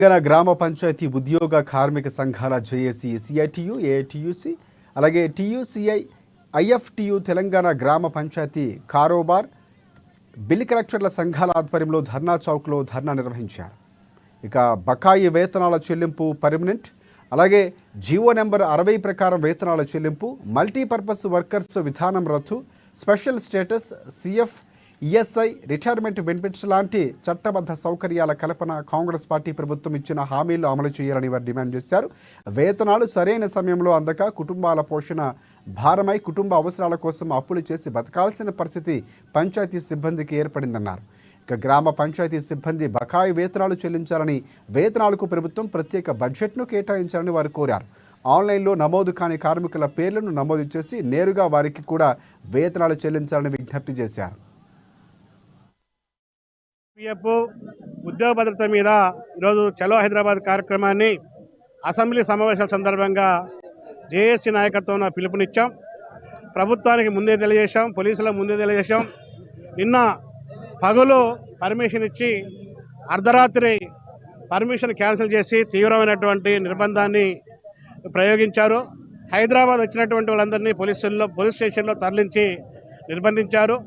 తెలంగాణ గ్రామ పంచాయతీ ఉద్యోగ కార్మిక సంఘాల జేఏసీ సిఐటియు ఏఐటియుసి అలాగే టియుసిఐ ఐఎఫ్టియు తెలంగాణ గ్రామ పంచాయతీ కారోబార్ బిల్ కలెక్టర్ల సంఘాల ఆధ్వర్యంలో ధర్నా చౌక్లో ధర్నా నిర్వహించారు. ఇక బకాయి వేతనాల చెల్లింపు పర్మనెంట్ అలాగే జీవో నెంబర్ 60 ప్రకారం వేతనాల చెల్లింపు మల్టీపర్పస్ వర్కర్స్ విధానం రద్దు special status CF ESI retirement benefits లాంటి చట్టబద్ధ సౌకర్యాల కల్పన కాంగ్రెస్ పార్టీ ప్రభుత్వం ఇచ్చిన హామీలు అమలు చేయాలని వారు డిమాండ్ చేశారు. వేతనాలు సరైన సమయంలో అందక కుటుంబాల పోషణ భారమై కుటుంబ అవసరాల కోసం అప్పులు చేసి బతకాల్సిన పరిస్థితి పంచాయతీ సిబ్బందికి ఏర్పడిందన్నారు. ఇక గ్రామ పంచాయతీ సిబ్బంది బకాయి వేతనాలు చెల్లించాలని, వేతనాలకు ప్రభుత్వం ప్రత్యేక బడ్జెట్ను కేటాయించాలని వారు కోరారు. ఆన్లైన్లో నమోదు కాని కార్మికుల పేర్లను నమోదు చేసి నేరుగా వారికి కూడా వేతనాలు చెల్లించాలని విజ్ఞప్తి చేశారు. ఉద్యోగ భద్రత మీద ఈరోజు చలో హైదరాబాద్ కార్యక్రమాన్ని అసెంబ్లీ సమావేశాల సందర్భంగా జేఏసీ నాయకత్వంలో పిలుపునిచ్చాం. ప్రభుత్వానికి ముందే తెలియజేశాం, పోలీసులకు ముందే తెలియజేశాం. నిన్న పగలు పర్మిషన్ ఇచ్చి అర్ధరాత్రి పర్మిషన్ క్యాన్సిల్ చేసి తీవ్రమైనటువంటి నిర్బంధాన్ని ప్రయోగించారు. హైదరాబాద్ వచ్చినటువంటి వాళ్ళందరినీ పోలీస్ స్టేషన్లో తరలించి నిర్బంధించారు.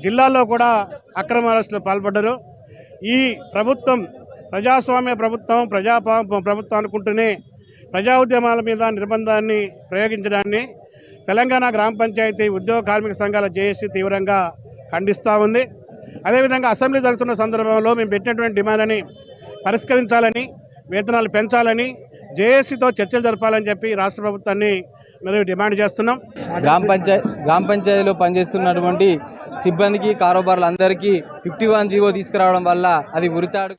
జిల్లాల్లో కూడా అక్రమ అరెస్టులు పాల్పడ్డారు. ఈ ప్రభుత్వం ప్రజాస్వామ్య ప్రభుత్వం, ప్రభుత్వం అనుకుంటూనే ప్రజా ఉద్యమాల మీద నిర్బంధాన్ని ప్రయోగించడాన్ని తెలంగాణ గ్రామ పంచాయతీ ఉద్యోగ కార్మిక సంఘాల జేఏసీ తీవ్రంగా ఖండిస్తూ ఉంది. అదేవిధంగా అసెంబ్లీ జరుగుతున్న సందర్భంలో మేము పెట్టినటువంటి డిమాండ్ని పరిష్కరించాలని, వేతనాలు పెంచాలని, జేఏసీతో చర్చలు జరపాలని చెప్పి రాష్ట్ర ప్రభుత్వాన్ని మేము డిమాండ్ చేస్తున్నాం. గ్రామ పంచాయతీలో పనిచేస్తున్నటువంటి సిబ్బందికి, కారోబార్లందరికీ 51 జీవో తీసుకురావడం వల్ల అది ఉరితాడు